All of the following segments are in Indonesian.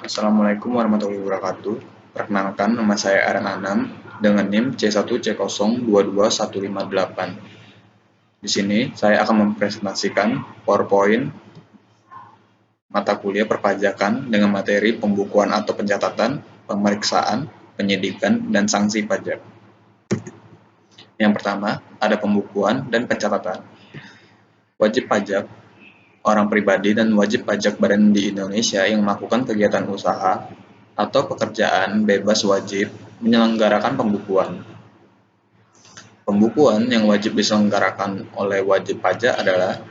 Assalamualaikum warahmatullahi wabarakatuh. Perkenalkan, nama saya Aaron Anam dengan NIM C1C022158. Di sini saya akan mempresentasikan PowerPoint mata kuliah perpajakan dengan materi pembukuan atau pencatatan, pemeriksaan, penyidikan, dan sanksi pajak. Yang pertama, ada pembukuan dan pencatatan. Wajib pajak orang pribadi dan wajib pajak badan di Indonesia yang melakukan kegiatan usaha atau pekerjaan bebas wajib menyelenggarakan pembukuan. Pembukuan yang wajib diselenggarakan oleh wajib pajak adalah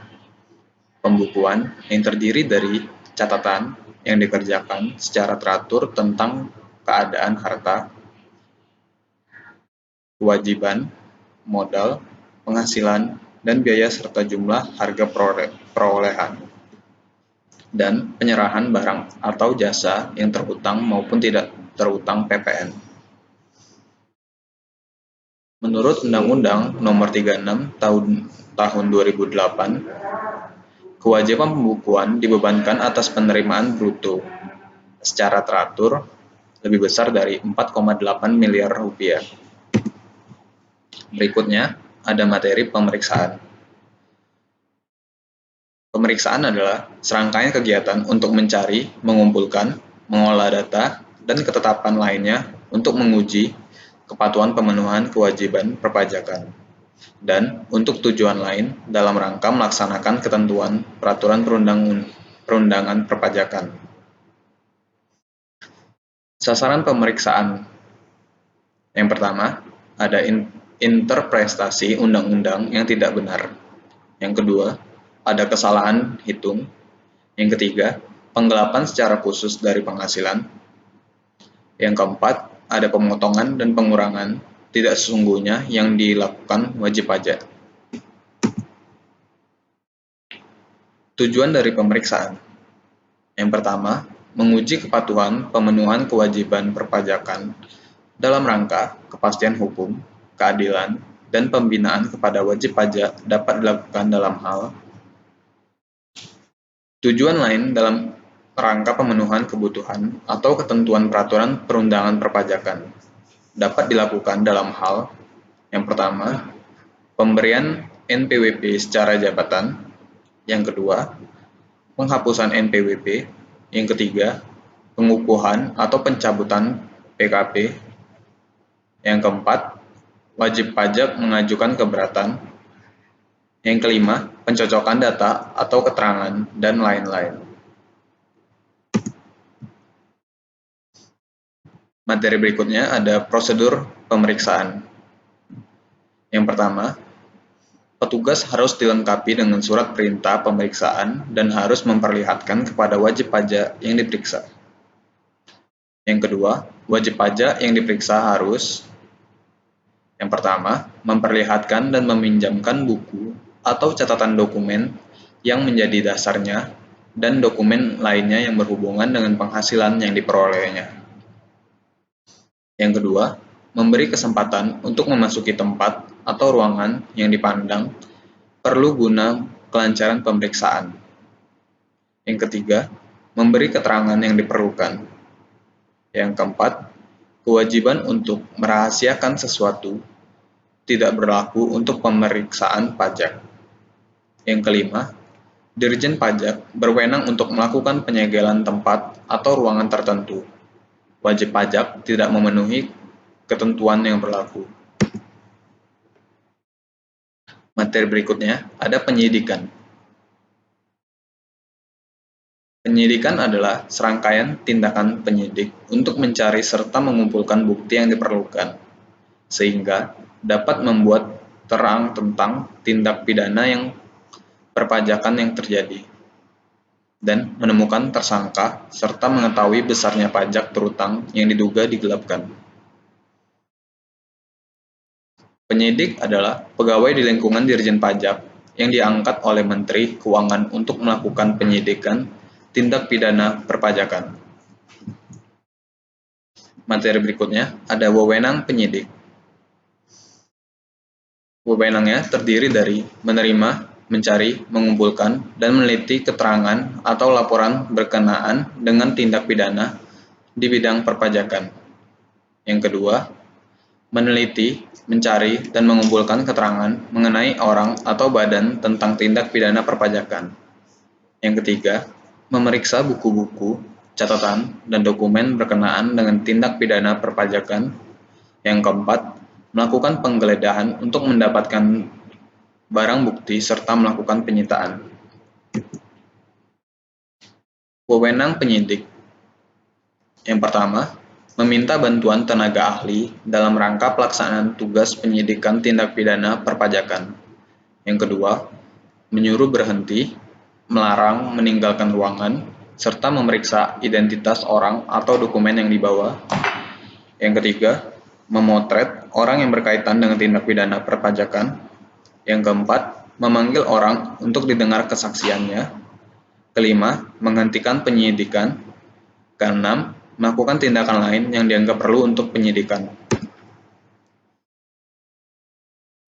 pembukuan yang terdiri dari catatan yang dikerjakan secara teratur tentang keadaan harta, kewajiban, modal, penghasilan, dan biaya serta jumlah harga perolehan, dan penyerahan barang atau jasa yang terhutang maupun tidak terhutang PPN. Menurut Undang-Undang Nomor 36 Tahun 2008, kewajiban pembukuan dibebankan atas penerimaan bruto secara teratur lebih besar dari 4,8 miliar rupiah. Berikutnya, ada materi pemeriksaan. Pemeriksaan adalah serangkaian kegiatan untuk mencari, mengumpulkan, mengolah data, dan ketetapan lainnya untuk menguji kepatuhan pemenuhan kewajiban perpajakan, dan untuk tujuan lain dalam rangka melaksanakan ketentuan peraturan perundangan perpajakan. Sasaran pemeriksaan. Yang pertama, ada interpretasi undang-undang yang tidak benar. Yang kedua, ada kesalahan hitung. Yang ketiga, penggelapan secara khusus dari penghasilan. Yang keempat, ada pemotongan dan pengurangan tidak sesungguhnya yang dilakukan wajib pajak. Tujuan dari pemeriksaan. Yang pertama, menguji kepatuhan pemenuhan kewajiban perpajakan dalam rangka kepastian hukum, keadilan, dan pembinaan kepada wajib pajak dapat dilakukan dalam hal tujuan lain dalam rangka pemenuhan kebutuhan atau ketentuan peraturan perundangan perpajakan dapat dilakukan dalam hal yang pertama, pemberian NPWP secara jabatan, yang kedua, penghapusan NPWP, yang ketiga, pengukuhan atau pencabutan PKP, yang keempat, wajib pajak mengajukan keberatan, yang kelima, pencocokan data atau keterangan, dan lain-lain. Materi berikutnya ada prosedur pemeriksaan. Yang pertama, petugas harus dilengkapi dengan surat perintah pemeriksaan dan harus memperlihatkan kepada wajib pajak yang diperiksa. Yang kedua, wajib pajak yang diperiksa harus yang pertama, memperlihatkan dan meminjamkan buku atau catatan dokumen yang menjadi dasarnya dan dokumen lainnya yang berhubungan dengan penghasilan yang diperolehnya. Yang kedua, memberi kesempatan untuk memasuki tempat atau ruangan yang dipandang perlu guna kelancaran pemeriksaan. Yang ketiga, memberi keterangan yang diperlukan. Yang keempat, kewajiban untuk merahasiakan sesuatu tidak berlaku untuk pemeriksaan pajak. Yang kelima, Dirjen Pajak berwenang untuk melakukan penyegelan tempat atau ruangan tertentu. Wajib pajak tidak memenuhi ketentuan yang berlaku. Materi berikutnya ada penyidikan. Penyidikan adalah serangkaian tindakan penyidik untuk mencari serta mengumpulkan bukti yang diperlukan, sehingga dapat membuat terang tentang tindak pidana yang perpajakan yang terjadi, dan menemukan tersangka serta mengetahui besarnya pajak terutang yang diduga digelapkan. Penyidik adalah pegawai di lingkungan Dirjen Pajak yang diangkat oleh Menteri Keuangan untuk melakukan penyidikan tindak pidana perpajakan. Materi berikutnya ada wewenang penyidik. Wewenangnya terdiri dari menerima mencari, mengumpulkan, dan meneliti keterangan atau laporan berkenaan dengan tindak pidana di bidang perpajakan. Yang kedua, meneliti, mencari, dan mengumpulkan keterangan mengenai orang atau badan tentang tindak pidana perpajakan. Yang ketiga, memeriksa buku-buku, catatan, dan dokumen berkenaan dengan tindak pidana perpajakan. Yang keempat, melakukan penggeledahan untuk mendapatkan barang bukti serta melakukan penyitaan. Wewenang penyidik. Yang pertama, meminta bantuan tenaga ahli dalam rangka pelaksanaan tugas penyidikan tindak pidana perpajakan. Yang kedua, menyuruh berhenti, melarang meninggalkan ruangan, serta memeriksa identitas orang atau dokumen yang dibawa. Yang ketiga, memotret orang yang berkaitan dengan tindak pidana perpajakan. Yang keempat, memanggil orang untuk didengar kesaksiannya. Kelima, menghentikan penyidikan. Keenam, melakukan tindakan lain yang dianggap perlu untuk penyidikan.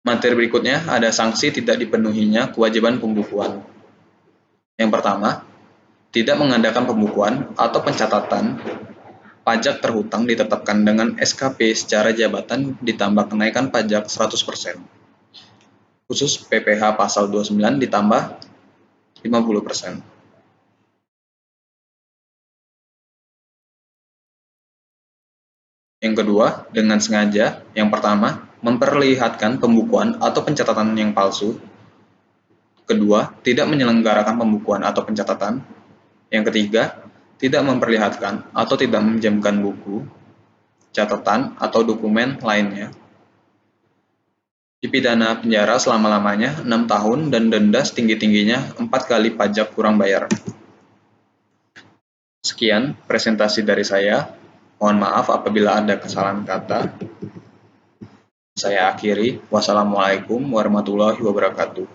Materi berikutnya ada sanksi tidak dipenuhinya kewajiban pembukuan. Yang pertama, tidak mengadakan pembukuan atau pencatatan pajak terhutang ditetapkan dengan SKP secara jabatan ditambah kenaikan pajak 100%. Khusus PPh pasal 29 ditambah 50%. Yang kedua, dengan sengaja. Yang pertama, memperlihatkan pembukuan atau pencatatan yang palsu. Kedua, tidak menyelenggarakan pembukuan atau pencatatan. Yang ketiga, tidak memperlihatkan atau tidak meminjamkan buku, catatan, atau dokumen lainnya. Dipidana penjara selama-lamanya 6 tahun dan denda setinggi-tingginya 4 kali pajak kurang bayar. Sekian presentasi dari saya. Mohon maaf apabila ada kesalahan kata. Saya akhiri. Wassalamualaikum warahmatullahi wabarakatuh.